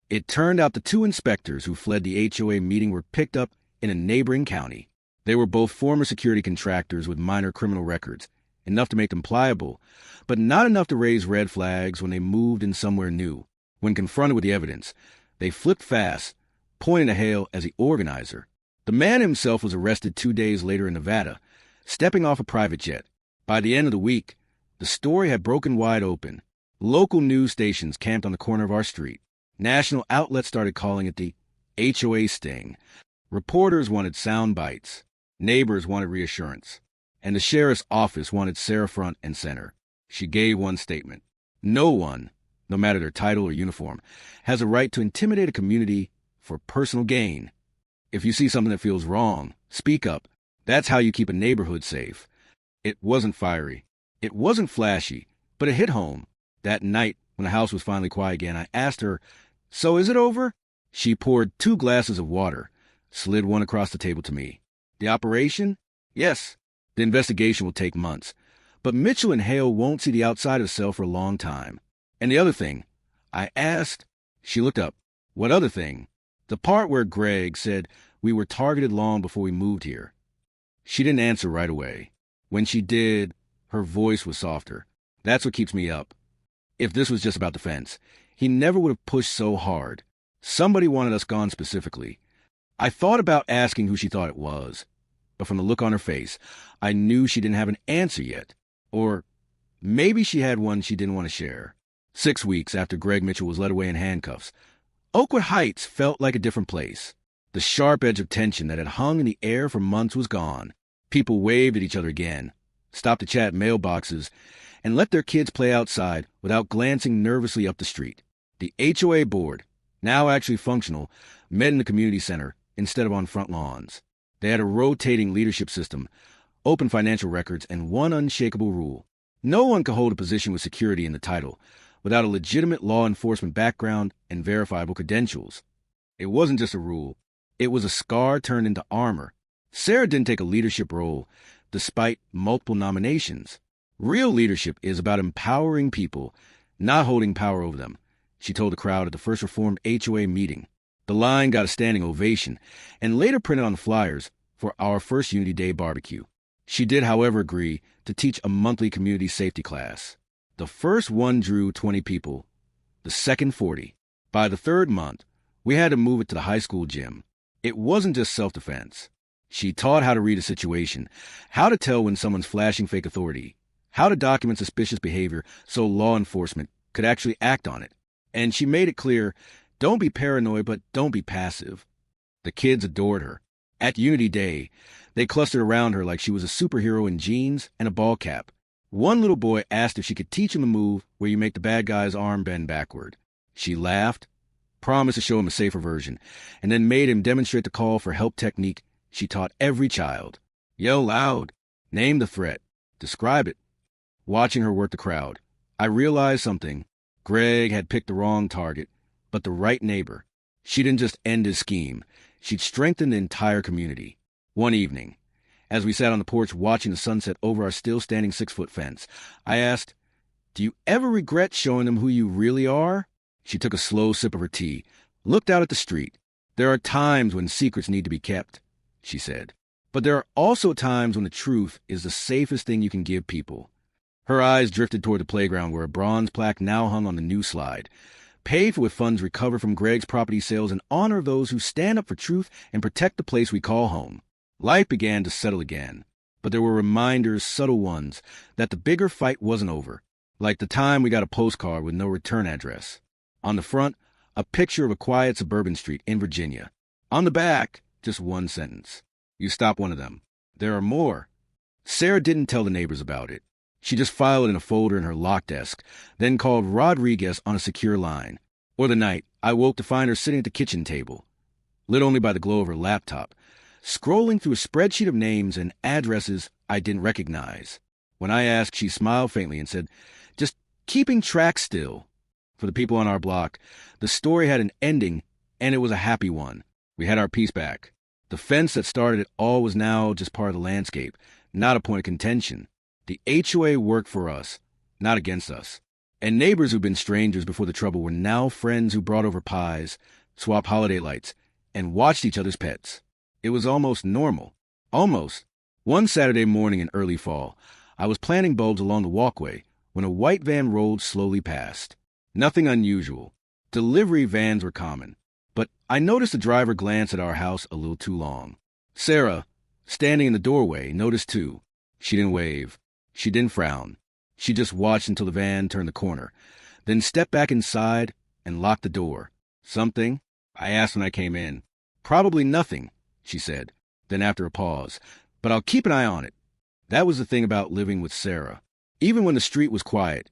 It turned out the 2 inspectors who fled the HOA meeting were picked up in a neighboring county. They were both former security contractors with minor criminal records, enough to make them pliable, but not enough to raise red flags when they moved in somewhere new. When confronted with the evidence, they flipped fast, pointing to Hale as the organizer. The man himself was arrested 2 days later in Nevada, stepping off a private jet. By the end of the week, the story had broken wide open. Local news stations camped on the corner of our street. National outlets started calling it the HOA sting. Reporters wanted sound bites. Neighbors wanted reassurance. And the sheriff's office wanted Sarah front and center. She gave one statement. No one, no matter their title or uniform, has a right to intimidate a community for personal gain. If you see something that feels wrong, speak up. That's how you keep a neighborhood safe. It wasn't fiery. It wasn't flashy, but it hit home. That night, when the house was finally quiet again, I asked her, "So is it over?" She poured 2 glasses of water, slid one across the table to me. The operation? Yes. The investigation will take months. But Mitchell and Hale won't see the outside of the cell for a long time. And the other thing, I asked. She looked up. What other thing? The part where Greg said we were targeted long before we moved here. She didn't answer right away. When she did, her voice was softer. That's what keeps me up. If this was just about the fence, he never would have pushed so hard. Somebody wanted us gone specifically. I thought about asking who she thought it was, but from the look on her face, I knew she didn't have an answer yet. Or maybe she had one she didn't want to share. 6 weeks after Greg Mitchell was led away in handcuffs, Oakwood Heights felt like a different place. The sharp edge of tension that had hung in the air for months was gone. People waved at each other again, stopped to chat mailboxes, and let their kids play outside without glancing nervously up the street. The HOA board, now actually functional, met in the community center instead of on front lawns. They had a rotating leadership system, open financial records, and one unshakable rule. No one could hold a position with security in the title without a legitimate law enforcement background and verifiable credentials. It wasn't just a rule. It was a scar turned into armor. Sarah didn't take a leadership role, despite multiple nominations. Real leadership is about empowering people, not holding power over them, she told the crowd at the first reformed HOA meeting. The line got a standing ovation, and later printed on flyers for our first Unity Day barbecue. She did, however, agree to teach a monthly community safety class. The first one drew 20 people, the second 40. By the 3rd month, we had to move it to the high school gym. It wasn't just self-defense. She taught how to read a situation, how to tell when someone's flashing fake authority, how to document suspicious behavior so law enforcement could actually act on it. And she made it clear, don't be paranoid, but don't be passive. The kids adored her. At Unity Day, they clustered around her like she was a superhero in jeans and a ball cap. One little boy asked if she could teach him a move where you make the bad guy's arm bend backward. She laughed, promised to show him a safer version, and then made him demonstrate the call for help technique she taught every child. Yell loud. Name the threat. Describe it. Watching her work the crowd, I realized something. Greg had picked the wrong target, but the right neighbor. She didn't just end his scheme. She'd strengthened the entire community. One evening, as we sat on the porch watching the sunset over our still-standing 6-foot fence, I asked, "Do you ever regret showing them who you really are?" She took a slow sip of her tea, looked out at the street. "There are times when secrets need to be kept," she said. But there are also times when the truth is the safest thing you can give people. Her eyes drifted toward the playground where a bronze plaque now hung on the new slide. Paid for with funds recovered from Greg's property sales in honor of those who stand up for truth and protect the place we call home. Life began to settle again, but there were reminders, subtle ones, that the bigger fight wasn't over. Like the time we got a postcard with no return address. On the front, a picture of a quiet suburban street in Virginia. On the back, just one sentence. You stop one of them. There are more. Sarah didn't tell the neighbors about it. She just filed it in a folder in her lock desk, then called Rodriguez on a secure line. Or the night, I woke to find her sitting at the kitchen table, lit only by the glow of her laptop, scrolling through a spreadsheet of names and addresses I didn't recognize. When I asked, she smiled faintly and said, "Just keeping track still." For the people on our block, the story had an ending, and it was a happy one. We had our peace back. The fence that started it all was now just part of the landscape, not a point of contention. The HOA worked for us, not against us. And neighbors who'd been strangers before the trouble were now friends who brought over pies, swapped holiday lights, and watched each other's pets. It was almost normal. Almost. One Saturday morning in early fall, I was planting bulbs along the walkway when a white van rolled slowly past. Nothing unusual. Delivery vans were common. But I noticed the driver glance at our house a little too long. Sarah, standing in the doorway, noticed too. She didn't wave. She didn't frown. She just watched until the van turned the corner, then stepped back inside and locked the door. "Something?" I asked when I came in. "Probably nothing," she said. Then after a pause, "But I'll keep an eye on it." That was the thing about living with Sarah. Even when the street was quiet,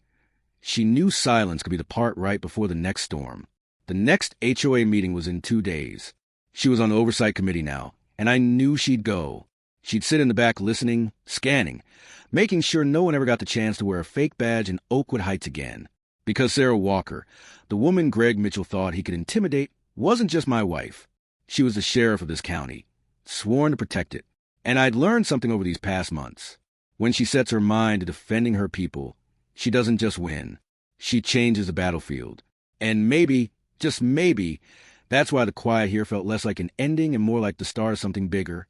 she knew silence could be the part right before the next storm. The next HOA meeting was in 2 days. She was on the oversight committee now, and I knew she'd go. She'd sit in the back listening, scanning, making sure no one ever got the chance to wear a fake badge in Oakwood Heights again. Because Sarah Walker, the woman Greg Mitchell thought he could intimidate, wasn't just my wife. She was the sheriff of this county, sworn to protect it. And I'd learned something over these past months. When she sets her mind to defending her people, she doesn't just win. She changes the battlefield. And maybe, just maybe, that's why the quiet here felt less like an ending and more like the start of something bigger,